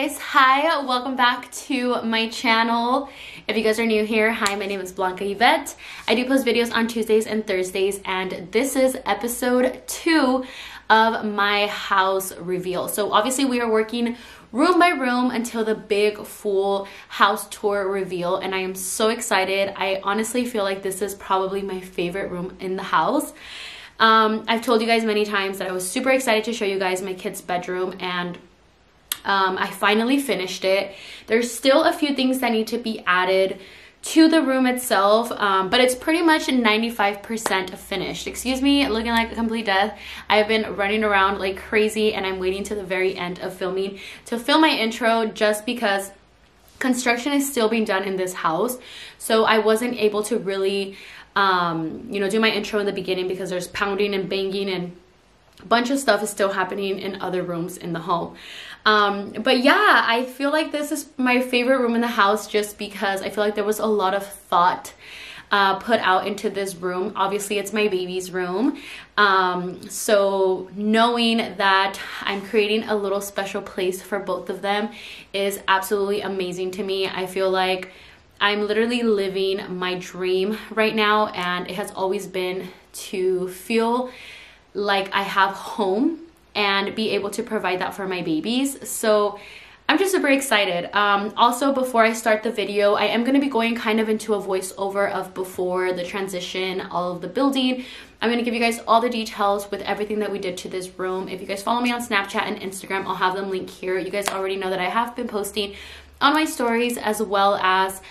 guys, hi, welcome back to my channel. If you guys are new here, hi, my name is Blanca Yvette. I do post videos on Tuesdays and Thursdays, and this is episode 2 of my house reveal. So obviously we are working room by room until the big full house tour reveal, and I am so excited. I honestly feel like this is probably my favorite room in the house. I've told you guys many times that I was super excited to show you guys my kids' bedroom, and I finally finished it. There's still a few things that need to be added to the room itself, but it's pretty much 95% finished. Excuse me, looking like a complete death. I've been running around like crazy, and I'm waiting to the very end of filming to film my intro, just because construction is still being done in this house. So I wasn't able to really, do my intro in the beginning because there's pounding and banging, and a bunch of stuff is still happening in other rooms in the home. But yeah, I feel like this is my favorite room in the house, just because I feel like there was a lot of thought put out into this room. Obviously it's my baby's room, so knowing that I'm creating a little special place for both of them is absolutely amazing to me. I feel like I'm literally living my dream right now, and it has always been to feel like I have home and be able to provide that for my babies. So I'm just super excited. Also, before I start the video, I am going to be going kind of into a voiceover of before the transition, all of the building. I'm going to give you guys all the details with everything that we did to this room. If you guys follow me on Snapchat and Instagram, I'll have them linked here. You guys already know that I have been posting on my stories, as well as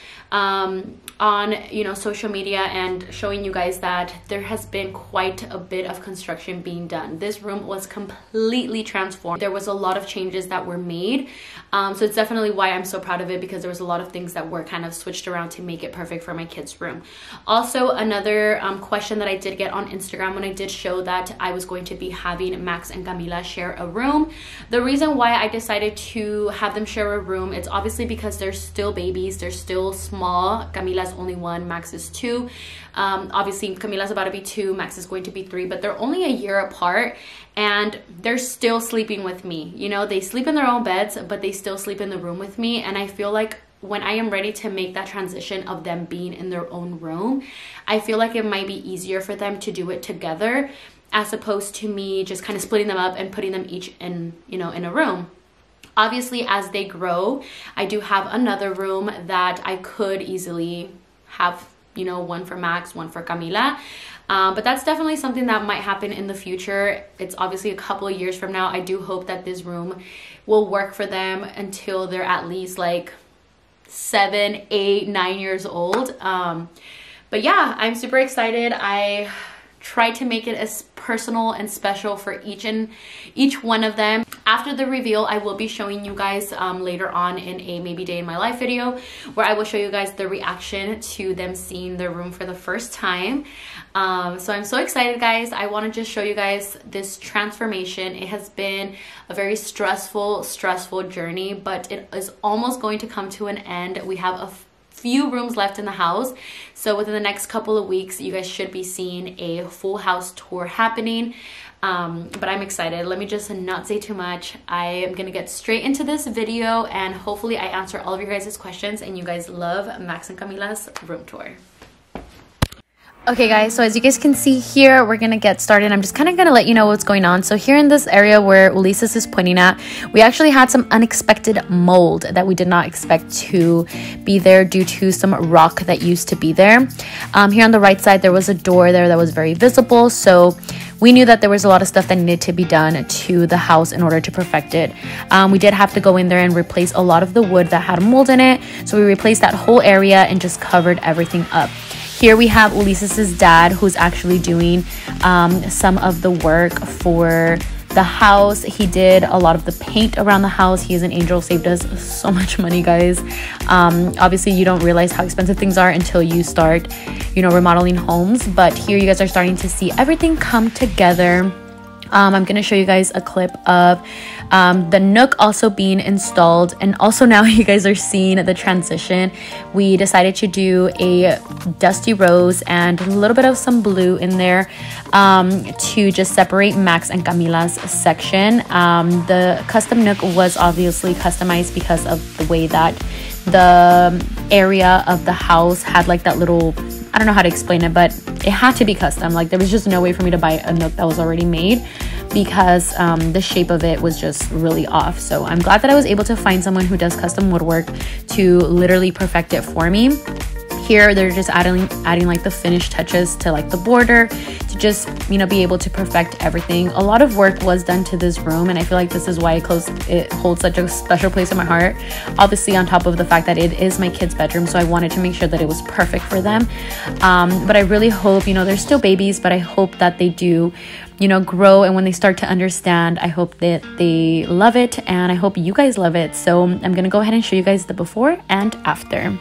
on social media, and showing you guys that there has been quite a bit of construction being done. This room was completely transformed. There was a lot of changes that were made, so it's definitely why I'm so proud of it, because there was a lot of things that were kind of switched around to make it perfect for my kids' room. Also, another question that I did get on Instagram when I did show that I was going to be having Max and Camila share a room. The reason why I decided to have them share a room, it's obviously because they're still babies, they're still small. Camila's only 1, Max is 2. Obviously Camila's about to be 2, Max is going to be 3, but they're only a year apart, and they're still sleeping with me. You know, they sleep in their own beds, but they still sleep in the room with me. And I feel like when I am ready to make that transition of them being in their own room, I feel like it might be easier for them to do it together, as opposed to me just kind of splitting them up and putting them each in, in a room. Obviously, as they grow, I do have another room that I could easily have, one for Max, one for Camila. But that's definitely something that might happen in the future. It's obviously a couple of years from now. I do hope that this room will work for them until they're at least like 7, 8, 9 years old. But yeah, I'm super excited. I try to make it as personal and special for each one of them. After the reveal, I will be showing you guys later on in a maybe day in my life video, where I will show you guys the reaction to them seeing their room for the first time. So I'm so excited, guys. I want to just show you guys this transformation. It has been a very stressful journey, but it is almost going to come to an end. We have a few rooms left in the house, so within the next couple of weeks you guys should be seeing a full house tour happening. But I'm excited. Let me just not say too much. I am gonna get straight into this video, and hopefully I answer all of your guys' questions and you guys love Max and Camila's room tour. Okay guys, so as you guys can see here, we're gonna get started. I'm just kind of gonna let you know what's going on. So here in this area where Ulises is pointing at, we actually had some unexpected mold that we did not expect to be there due to some rock that used to be there. Here on the right side, there was a door there that was very visible, so we knew that there was a lot of stuff that needed to be done to the house in order to perfect it. We did have to go in there and replace a lot of the wood that had mold in it, so we replaced that whole area and just covered everything up. Here we have Ulises' dad, who's actually doing some of the work for the house. He did a lot of the paint around the house. He is an angel, saved us so much money, guys. Obviously you don't realize how expensive things are until you start remodeling homes, but here you guys are starting to see everything come together. I'm gonna show you guys a clip of the Nook also being installed, and also now you guys are seeing the transition. We decided to do a dusty rose and a little bit of some blue in there to just separate Max and Camila's section. The custom Nook was obviously customized because of the way that the area of the house had like that little, I don't know how to explain it, but it had to be custom. Like there was just no way for me to buy a Nook that was already made because the shape of it was just really off. So I'm glad that I was able to find someone who does custom woodwork to literally perfect it for me. Here they're just adding like the finished touches to like the border to just, you know, be able to perfect everything. A lot of work was done to this room, and I feel like this is why it holds such a special place in my heart. Obviously on top of the fact that it is my kids' bedroom, so I wanted to make sure that it was perfect for them. But I really hope, you know, they're still babies, but I hope that they do, you know, grow, and when they start to understand, I hope that they love it, and I hope you guys love it. So I'm gonna go ahead and show you guys the before and after.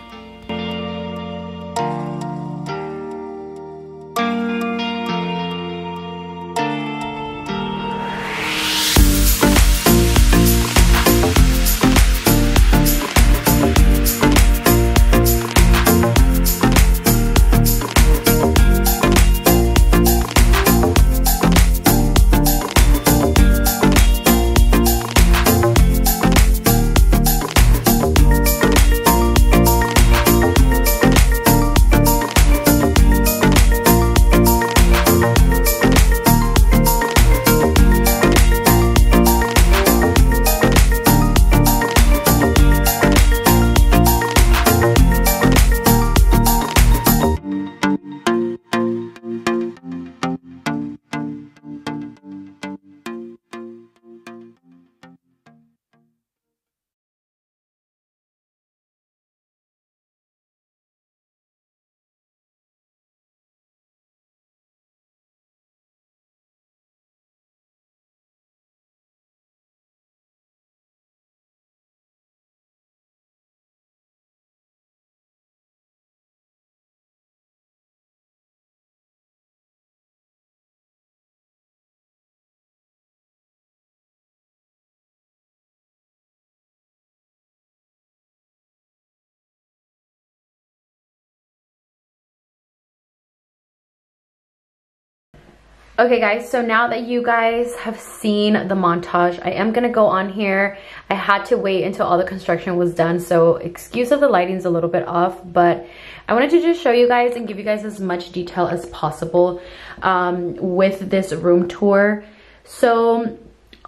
Okay guys, so now that you guys have seen the montage, I am gonna go on here. I had to wait until all the construction was done, so excuse if the lighting's a little bit off, but I wanted to just show you guys and give you guys as much detail as possible with this room tour. So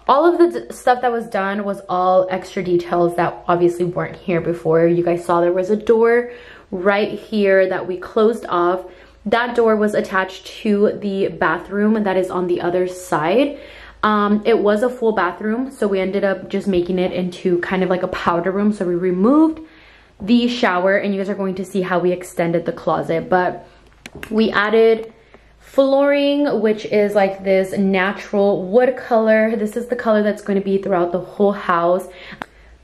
all of the stuff that was done was all extra details that obviously weren't here before. You guys saw there was a door right here that we closed off. That door was attached to the bathroom that is on the other side. It was a full bathroom, so we ended up just making it into kind of like a powder room. So we removed the shower, and you guys are going to see how we extended the closet. But we added flooring, which is like this natural wood color. This is the color that's going to be throughout the whole house.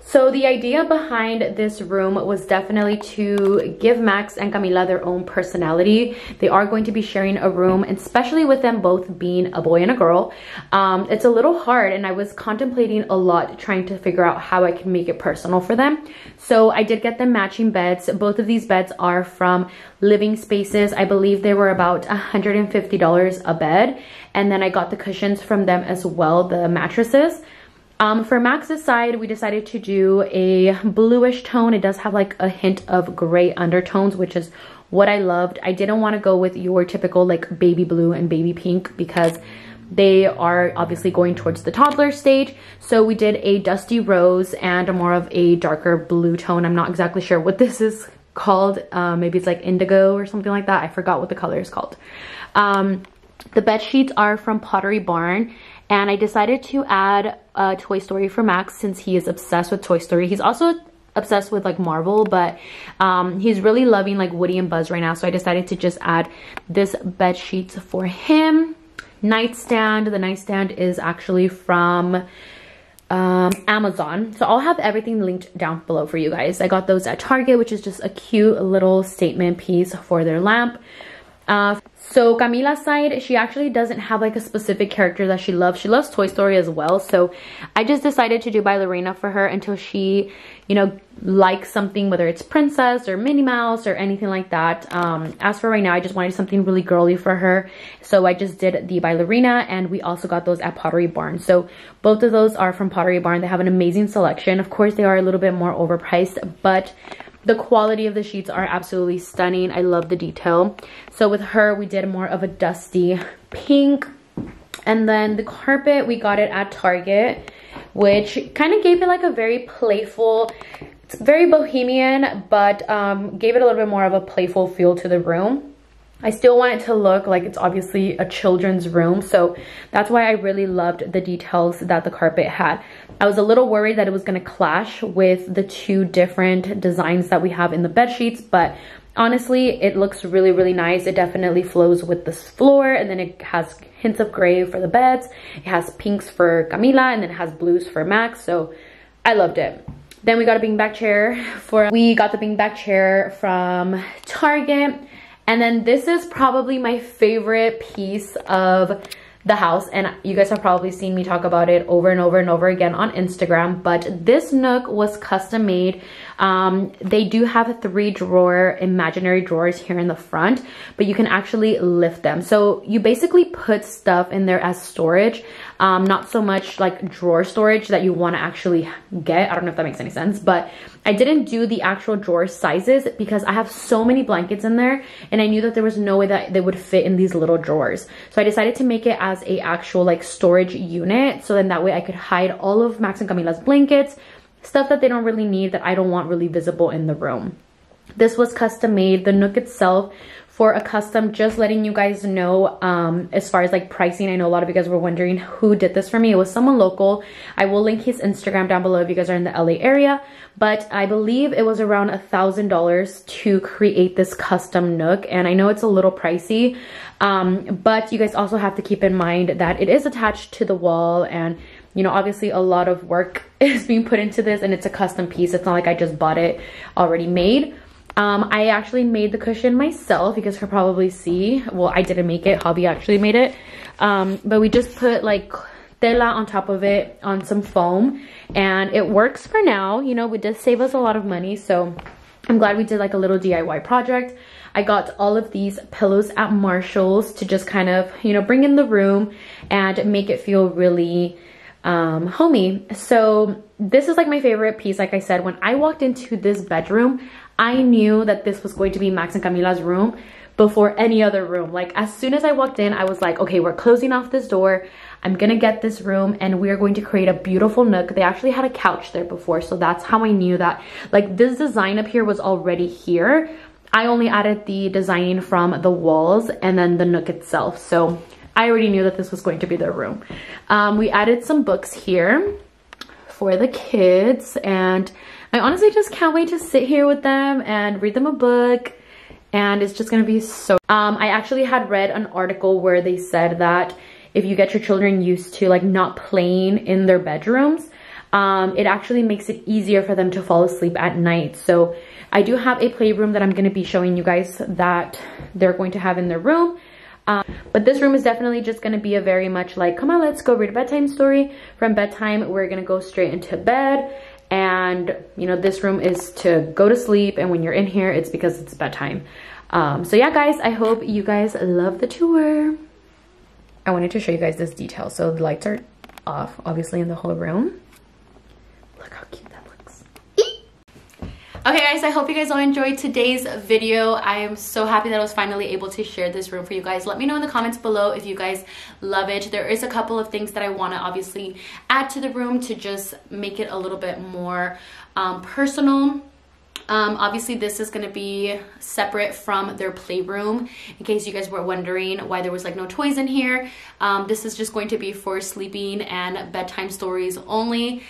So the idea behind this room was definitely to give Max and Camila their own personality. They are going to be sharing a room, and especially with them both being a boy and a girl, it's a little hard, and I was contemplating a lot trying to figure out how I can make it personal for them. So I did get them matching beds. Both of these beds are from Living Spaces. I believe they were about $150 a bed, and then I got the cushions from them as well, the mattresses. For Max's side, we decided to do a bluish tone. It does have like a hint of gray undertones, which is what I loved. I didn't want to go with your typical like baby blue and baby pink because they are obviously going towards the toddler stage. So we did a dusty rose and more of a darker blue tone. I'm not exactly sure what this is called. Maybe it's like indigo or something like that. I forgot what the color is called. The bed sheets are from Pottery Barn. And I decided to add Toy Story for Max since he is obsessed with Toy Story. He's also obsessed with like Marvel, but he's really loving like Woody and Buzz right now. So I decided to just add this bed sheets for him. Nightstand. The nightstand is actually from Amazon. So I'll have everything linked down below for you guys. I got those at Target, which is just a cute little statement piece for their lamp. So Camila's side, she actually doesn't have like a specific character that she loves. She loves Toy Story as well. So I just decided to do Ballerina for her until she, you know, likes something, whether it's Princess or Minnie Mouse or anything like that. As for right now, I just wanted something really girly for her. So I just did the Ballerina, and we also got those at Pottery Barn. So both of those are from Pottery Barn. They have an amazing selection. Of course, they are a little bit more overpriced, but the quality of the sheets are absolutely stunning. I love the detail. So with her, we did more of a dusty pink. And then the carpet, we got it at Target, which kind of gave it like a very playful, it's very bohemian, but gave it a little bit more of a playful feel to the room. I still want it to look like it's obviously a children's room, so that's why I really loved the details that the carpet had. I was a little worried that it was going to clash with the two different designs that we have in the bed sheets, but honestly, it looks really, really nice. It definitely flows with this floor, and then it has hints of gray for the beds. It has pinks for Camila, and then it has blues for Max, so I loved it. Then we got a beanbag chair we got the beanbag chair from Target. And then this is probably my favorite piece of the house, and you guys have probably seen me talk about it over and over and over again on Instagram, but this Nook was custom made. They do have 3 imaginary drawers here in the front, but you can actually lift them. So you basically put stuff in there as storage, not so much like drawer storage that you want to actually get. I don't know if that makes any sense, but I didn't do the actual drawer sizes because I have so many blankets in there, and I knew that there was no way that they would fit in these little drawers. So I decided to make it as a actual like storage unit, so then that way I could hide all of Max and Camila's blankets, stuff that they don't really need, that I don't want really visible in the room. This was custom made. The Nook itself for a custom, just letting you guys know, as far as like pricing, I know a lot of you guys were wondering who did this for me. It was someone local. I will link his Instagram down below if you guys are in the LA area, but I believe it was around $1,000 to create this custom Nook, and I know it's a little pricey, but you guys also have to keep in mind that it is attached to the wall, and you know, obviously a lot of work is being put into this, and it's a custom piece. It's not like I just bought it already made. I actually made the cushion myself. You guys can probably see. Well, I didn't make it. Hobby actually made it. But we just put like tela on top of it on some foam, and it works for now. You know, it does save us a lot of money, so I'm glad we did like a little DIY project. I got all of these pillows at Marshall's to just kind of, you know, bring in the room and make it feel really homey. So this is like my favorite piece. Like I said, when I walked into this bedroom, I knew that this was going to be Max and Camila's room before any other room. Like as soon as I walked in, I was like, okay, we're closing off this door. I'm gonna get this room, and we are going to create a beautiful Nook. They actually had a couch there before, so that's how I knew that like this design up here was already here. I only added the designing from the walls and then the Nook itself. So I already knew that this was going to be their room. We added some books here for the kids, and I honestly just can't wait to sit here with them and read them a book, and it's just gonna be so... I actually had read an article where they said that if you get your children used to like not playing in their bedrooms, it actually makes it easier for them to fall asleep at night. So I do have a playroom that I'm gonna be showing you guys that they're going to have in their room. But this room is definitely just going to be a very much like, come on, let's go read a bedtime story. From bedtime, we're going to go straight into bed. And, you know, this room is to go to sleep. And when you're in here, it's because it's bedtime. So yeah, guys, I hope you guys love the tour. I wanted to show you guys this detail. So the lights are off, obviously, in the whole room. Look how cute that looks. Okay guys, I hope you guys all enjoyed today's video. I am so happy that I was finally able to share this room for you guys. Let me know in the comments below if you guys love it. There is a couple of things that I want to obviously add to the room to just make it a little bit more personal. Obviously this is going to be separate from their playroom, in case you guys were wondering why there was like no toys in here. This is just going to be for sleeping and bedtime stories only.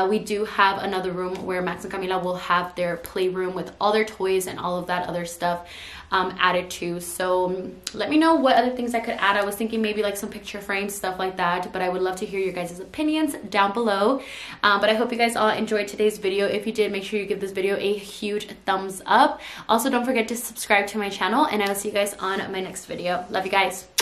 We do have another room where Max and Camila will have their playroom with all their toys and all of that other stuff added to. So let me know what other things I could add. I was thinking maybe like some picture frames, stuff like that, but I would love to hear your guys' opinions down below. But I hope you guys all enjoyed today's video. If you did, make sure you give this video a huge thumbs up. Also, don't forget to subscribe to my channel, and I will see you guys on my next video. Love you guys.